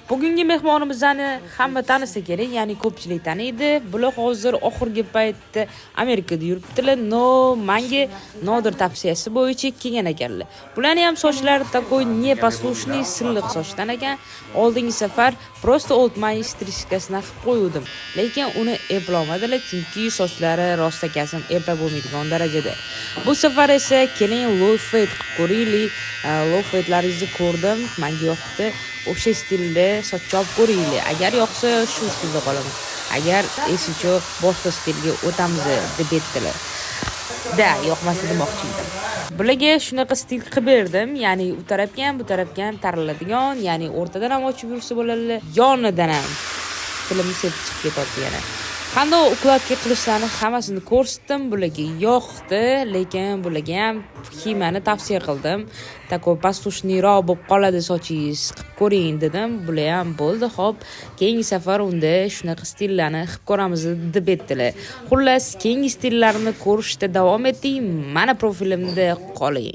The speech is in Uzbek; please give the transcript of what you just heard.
Bugungi mehmonimizni hamma tanisa kerak, ya'ni ko'pchilik taniydi. Bular hozir oxirgi paytda Amerikada yuribdilar. Menga Nodir tavsiyasi bo'yicha kelgan ekanlar. Bularni ham sochlari такой непослушный, silliq sochdan ekan. Oldingi safar просто old-money strижкасini qilib qo'ydim. Lekin uni eplolmadilar, chunki sochlari rostakasam eplab bo'lmaydigan darajada. Bu safar esa keling low fade qilib ko'raylik. Low fade'laringizni ko'rdim, menga yoqdi. O'sha stilda soch olib ko'ringlar. Agar yoqsa shu stilda qolaman. Agar esicho boshqa stilga o'tamiz deb aytdilar. Yoqmasa demoqchi edim. Bularga shunaqa stil qilib berdim, ya'ni u tarafga ham, bu tarafga ham tariladigan, ya'ni o'rtadan ham ochib yursa bo'ladi, yonidan ham tilimiz chiqib ketadi yana. Qanday ukladka qilishlarini hammasini ko'rsatdim, bularga yoqdi, lekin bularga ham kiymani tavsiya qildim. Takoy pastushniroq bo'lib qoladi sochingiz, qilib ko'ring dedim. Bular ham bo'ldi, xo'p. Keyingi safar unda shunaqa stillarni qilib ko'ramiz deb aytdilar. Xullas, keyingi stillarni ko'rishda davom eting. Mana profilimda qoling.